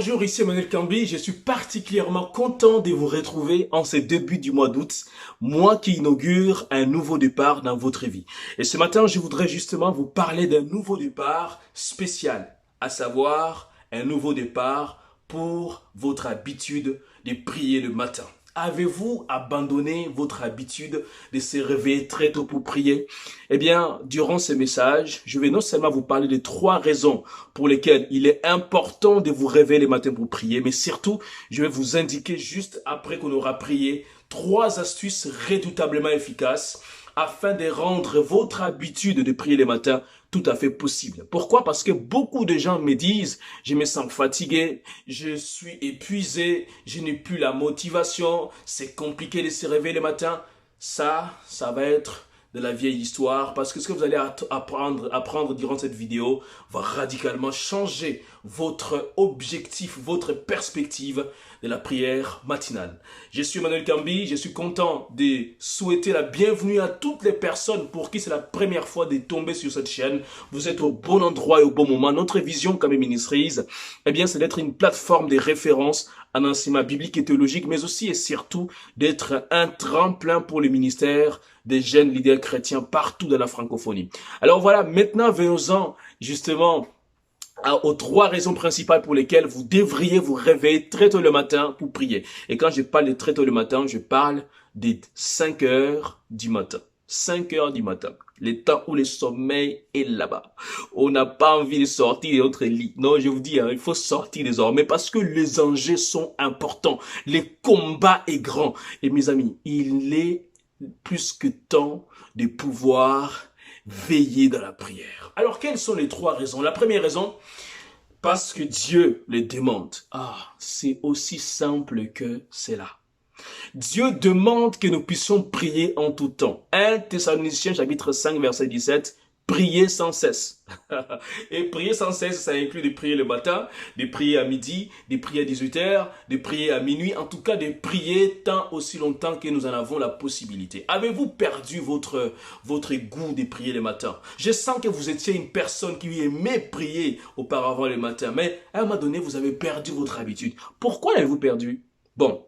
Bonjour, ici Emmanuel Cambi. Je suis particulièrement content de vous retrouver en ce début du mois d'août, mois qui inaugure un nouveau départ dans votre vie. Et ce matin, je voudrais justement vous parler d'un nouveau départ spécial, à savoir un nouveau départ pour votre habitude de prier le matin. Avez-vous abandonné votre habitude de se réveiller très tôt pour prier? Eh bien, durant ce message, je vais non seulement vous parler de 3 raisons pour lesquelles il est important de vous réveiller le matin pour prier, mais surtout, je vais vous indiquer juste après qu'on aura prié 3 astuces redoutablement efficaces afin de rendre votre habitude de prier le matin tout à fait possible. Pourquoi? Parce que beaucoup de gens me disent, je me sens fatigué, je suis épuisé, je n'ai plus la motivation, c'est compliqué de se réveiller le matin. Ça va être de la vieille histoire parce que ce que vous allez apprendre durant cette vidéo va radicalement changer votre objectif, votre perspective de la prière matinale. Je suis Emmanuel Cambi, je suis content de souhaiter la bienvenue à toutes les personnes pour qui c'est la première fois de tomber sur cette chaîne. Vous êtes au bon endroit et au bon moment. Notre vision comme Ministries, eh bien, c'est d'être une plateforme de référence en enseignement biblique et théologique, mais aussi et surtout d'être un tremplin pour le ministère des jeunes leaders chrétiens partout dans la francophonie. Alors voilà, maintenant venons-en justement aux 3 raisons principales pour lesquelles vous devriez vous réveiller très tôt le matin pour prier. Et quand je parle de très tôt le matin, je parle des 5 heures du matin. 5 heures du matin. Le temps où le sommeil est là-bas. On n'a pas envie de sortir de notre lit. Non, je vous dis, il faut sortir désormais parce que les enjeux sont importants. Le combat est grand. Et mes amis, il est plus que temps de pouvoir veiller dans la prière. Alors, quelles sont les 3 raisons? La première raison, parce que Dieu les demande. C'est aussi simple que cela. Dieu demande que nous puissions prier en tout temps. 1 Thessaloniciens chapitre 5 verset 17. Prier sans cesse. Et prier sans cesse, ça inclut de prier le matin, de prier à midi, de prier à 18h, de prier à minuit, en tout cas de prier tant aussi longtemps que nous en avons la possibilité. Avez-vous perdu votre goût de prier le matin? Je sens que vous étiez une personne qui aimait prier auparavant le matin, mais à un moment donné, vous avez perdu votre habitude. Pourquoi l'avez-vous perdu? Bon.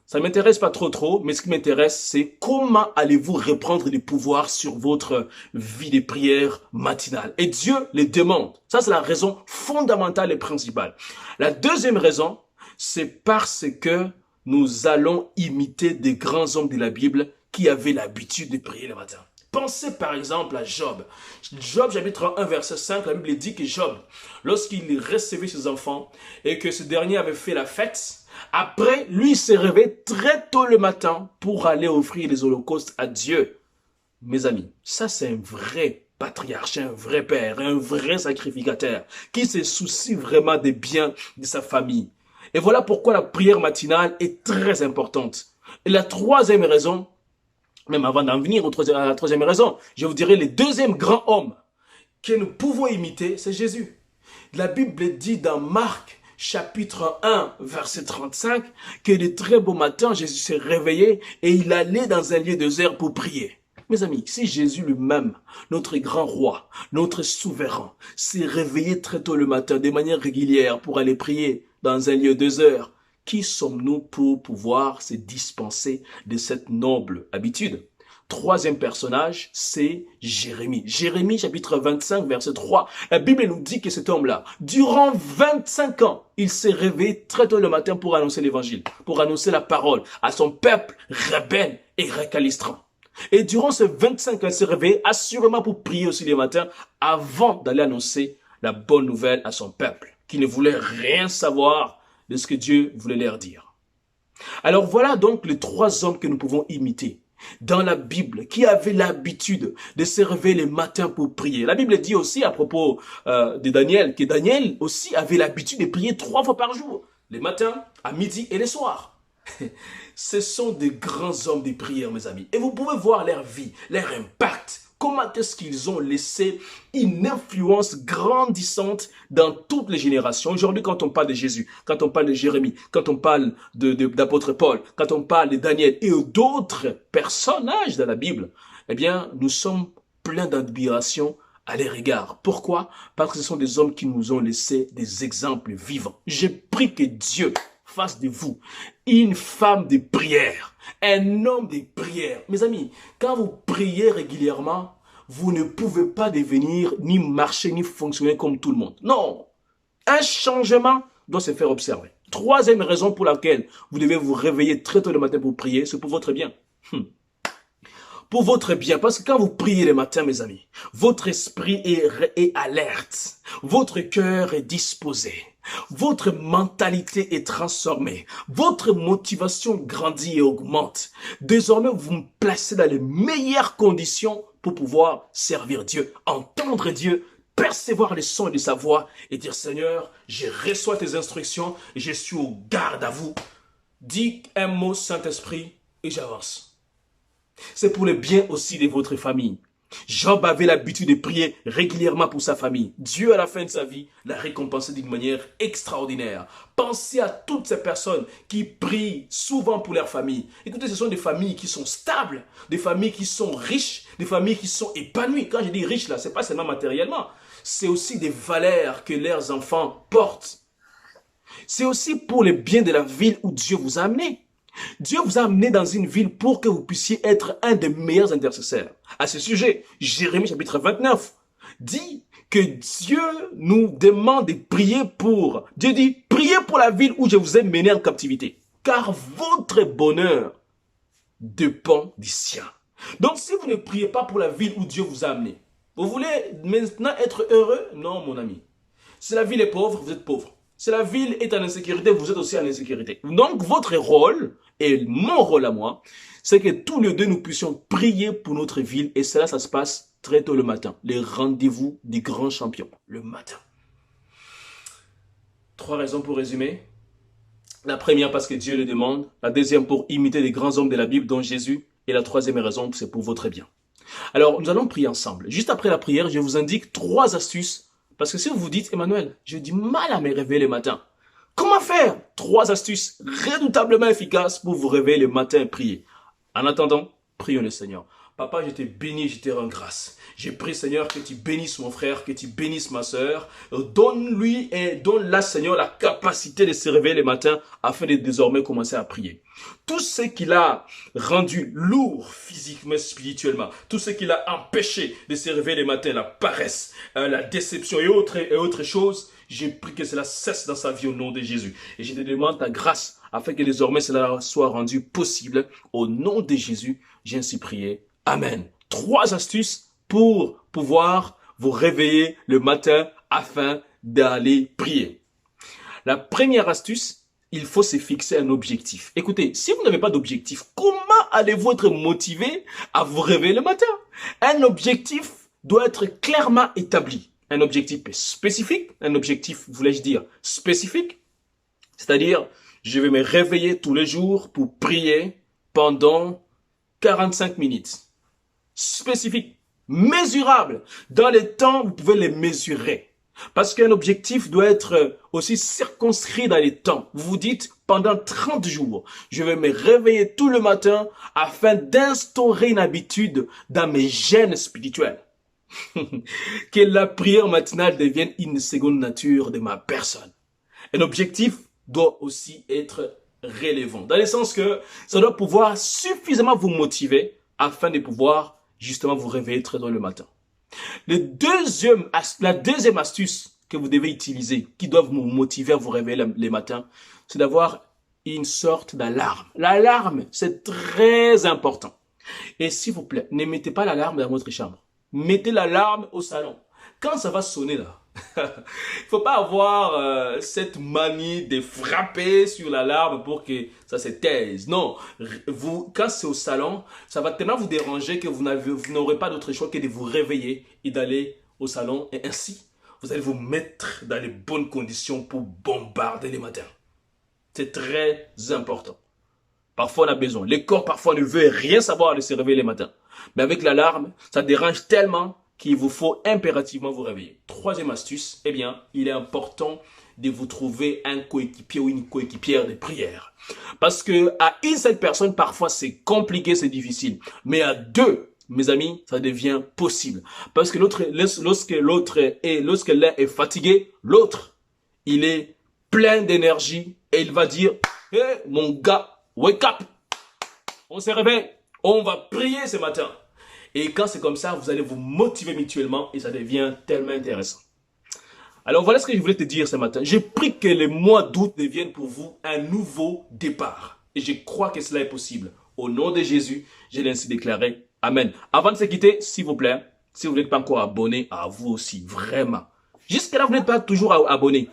Ça ne m'intéresse pas trop, mais ce qui m'intéresse, c'est comment allez-vous reprendre du pouvoir sur votre vie de prière matinale. Et Dieu les demande. Ça, c'est la raison fondamentale et principale. La deuxième raison, c'est parce que nous allons imiter des grands hommes de la Bible qui avaient l'habitude de prier le matin. Pensez par exemple à Job. Job, chapitre 1, verset 5, la Bible dit que Job, lorsqu'il recevait ses enfants et que ce dernier avait fait la fête, après, lui s'est réveillé très tôt le matin pour aller offrir les holocaustes à Dieu. Mes amis, ça c'est un vrai patriarche, un vrai père, un vrai sacrificateur qui se soucie vraiment des biens de sa famille. Et voilà pourquoi la prière matinale est très importante. Et la troisième raison, même avant d'en venir à la troisième raison, je vous dirais le deuxième grand homme que nous pouvons imiter, c'est Jésus. La Bible dit dans Marc, chapitre 1, verset 35, que de très beau matin, Jésus s'est réveillé et il allait dans un lieu désert pour prier. Mes amis, si Jésus lui-même, notre grand roi, notre souverain, s'est réveillé très tôt le matin de manière régulière pour aller prier dans un lieu désert, qui sommes-nous pour pouvoir se dispenser de cette noble habitude? Troisième personnage, c'est Jérémie. Jérémie, chapitre 25, verset 3. La Bible nous dit que cet homme-là, durant 25 ans, il s'est réveillé très tôt le matin pour annoncer l'évangile, pour annoncer la parole à son peuple rebelle et récalcitrant. Et durant ces 25 ans, il s'est réveillé assurément pour prier aussi le matin avant d'aller annoncer la bonne nouvelle à son peuple, qui ne voulait rien savoir de ce que Dieu voulait leur dire. Alors voilà donc les 3 hommes que nous pouvons imiter dans la Bible, qui avaient l'habitude de se réveiller le matin pour prier. La Bible dit aussi à propos de Daniel, que Daniel aussi avait l'habitude de prier 3 fois par jour, le matin, à midi et le soir. Ce sont des grands hommes de prière, mes amis. Et vous pouvez voir leur vie, leur impact. Comment est-ce qu'ils ont laissé une influence grandissante dans toutes les générations. Aujourd'hui, quand on parle de Jésus, quand on parle de Jérémie, quand on parle d'apôtre Paul, quand on parle de Daniel et d'autres personnages de la Bible, eh bien, nous sommes pleins d'admiration à leur égard. Pourquoi? Parce que ce sont des hommes qui nous ont laissé des exemples vivants. Je prie que Dieu fasse de vous une femme de prière, un homme de prière. Mes amis, quand vous priez régulièrement, vous ne pouvez pas devenir ni marcher ni fonctionner comme tout le monde. Non, un changement doit se faire observer. Troisième raison pour laquelle vous devez vous réveiller très tôt le matin pour prier, c'est pour votre bien. Pour votre bien, parce que quand vous priez le matin, mes amis, votre esprit est alerte, votre cœur est disposé, votre mentalité est transformée, votre motivation grandit et augmente. Désormais, vous me placez dans les meilleures conditions pour pouvoir servir Dieu, entendre Dieu, percevoir les sons de sa voix et dire, Seigneur, je reçois tes instructions et je suis au garde à vous. Dis un mot, Saint-Esprit, et j'avance. C'est pour le bien aussi de votre famille. Job avait l'habitude de prier régulièrement pour sa famille. Dieu, à la fin de sa vie, l'a récompensé d'une manière extraordinaire. Pensez à toutes ces personnes qui prient souvent pour leur famille. Écoutez, ce sont des familles qui sont stables, des familles qui sont riches, des familles qui sont épanouies. Quand je dis riches, là, c'est pas seulement matériellement. C'est aussi des valeurs que leurs enfants portent. C'est aussi pour le bien de la ville où Dieu vous a amené. Dieu vous a amené dans une ville pour que vous puissiez être un des meilleurs intercesseurs. À ce sujet, Jérémie chapitre 29 dit que Dieu nous demande de prier pour. Dieu dit, priez pour la ville où je vous ai mené en captivité. Car votre bonheur dépend du sien. Donc si vous ne priez pas pour la ville où Dieu vous a amené, vous voulez maintenant être heureux? Non, mon ami. Si la ville est pauvre, vous êtes pauvre. Si la ville est en insécurité, vous êtes aussi en insécurité. Donc, votre rôle, et mon rôle à moi, c'est que tous les deux, nous puissions prier pour notre ville. Et cela, ça se passe très tôt le matin. Les rendez-vous des grands champions, le matin. 3 raisons pour résumer. La première, parce que Dieu le demande. La deuxième, pour imiter les grands hommes de la Bible, dont Jésus. Et la troisième raison, c'est pour votre bien. Alors, nous allons prier ensemble. Juste après la prière, je vous indique 3 astuces. Parce que si vous vous dites, Emmanuel, j'ai du mal à me réveiller le matin. Comment faire? 3 astuces redoutablement efficaces pour vous réveiller le matin et prier. En attendant, prions le Seigneur. Papa, je te bénis, je te rends grâce. Je prie, Seigneur, que tu bénisses mon frère, que tu bénisses ma sœur. Donne-lui et donne-la, Seigneur, la capacité de se réveiller le matin afin de désormais commencer à prier. Tout ce qu'il a rendu lourd physiquement, spirituellement, tout ce qu'il a empêché de se réveiller le matin, la paresse, la déception et autres choses, je prie que cela cesse dans sa vie au nom de Jésus. Et je te demande ta grâce afin que désormais cela soit rendu possible. Au nom de Jésus, j'ai ainsi prié. Amen. 3 astuces pour pouvoir vous réveiller le matin afin d'aller prier. La première astuce, il faut se fixer un objectif. Écoutez, si vous n'avez pas d'objectif, comment allez-vous être motivé à vous réveiller le matin? Un objectif doit être clairement établi. Un objectif spécifique, un objectif, voulais-je dire, spécifique. C'est-à-dire, je vais me réveiller tous les jours pour prier pendant 45 minutes. Spécifique, mesurable. Dans les temps, vous pouvez les mesurer. Parce qu'un objectif doit être aussi circonscrit dans les temps. Vous vous dites, pendant 30 jours, je vais me réveiller tout le matin afin d'instaurer une habitude dans mes gènes spirituels. Que la prière matinale devienne une seconde nature de ma personne. Un objectif doit aussi être relevant. Dans le sens que ça doit pouvoir suffisamment vous motiver afin de pouvoir justement vous réveiller très tôt le matin. La deuxième astuce que vous devez utiliser, qui doit vous motiver à vous réveiller les matins, c'est d'avoir une sorte d'alarme. L'alarme, c'est très important. Et s'il vous plaît, ne mettez pas l'alarme dans votre chambre. Mettez l'alarme au salon. Quand ça va sonner là, il faut pas avoir cette manie de frapper sur l'alarme pour que ça se taise. Non, quand c'est au salon, ça va tellement vous déranger que vous n'aurez pas d'autre choix que de vous réveiller et d'aller au salon. Et ainsi, vous allez vous mettre dans les bonnes conditions pour bombarder les matins. C'est très important. Parfois, on a besoin. Le corps, parfois, ne veut rien savoir de se réveiller les matins. Mais avec l'alarme, ça dérange tellement qu'il vous faut impérativement vous réveiller. Troisième astuce, eh bien, il est important de vous trouver un coéquipier ou une coéquipière de prière. Parce que à une seule personne, parfois, c'est compliqué, c'est difficile. Mais à 2, mes amis, ça devient possible. Parce que lorsque l'un est fatigué, l'autre, il est plein d'énergie et il va dire, hey, mon gars, wake up! On se réveille, on va prier ce matin. Et quand c'est comme ça, vous allez vous motiver mutuellement et ça devient tellement intéressant. Alors voilà ce que je voulais te dire ce matin. J'ai pris que le mois d'août devienne pour vous un nouveau départ. Et je crois que cela est possible. Au nom de Jésus, je l'ai ainsi déclaré. Amen. Avant de se quitter, s'il vous plaît, si vous n'êtes pas encore abonné, à vous aussi, vraiment. Jusqu'à là, vous n'êtes pas toujours abonné.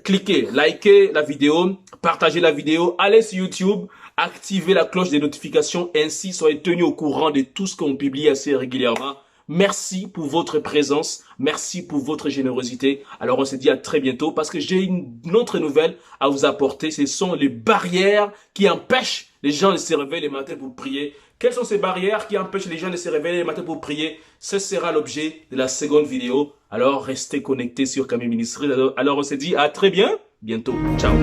Cliquez, likez la vidéo, partagez la vidéo, allez sur YouTube, activez la cloche des notifications, ainsi soyez tenus au courant de tout ce qu'on publie assez régulièrement. Merci pour votre présence, merci pour votre générosité. Alors on se dit à très bientôt parce que j'ai une autre nouvelle à vous apporter. Ce sont les barrières qui empêchent les gens de se réveiller le matin pour prier. Quelles sont ces barrières qui empêchent les gens de se réveiller le matin pour prier? Ce sera l'objet de la seconde vidéo. Alors restez connectés sur Camille Ministries. Alors on se dit à très bientôt. Ciao.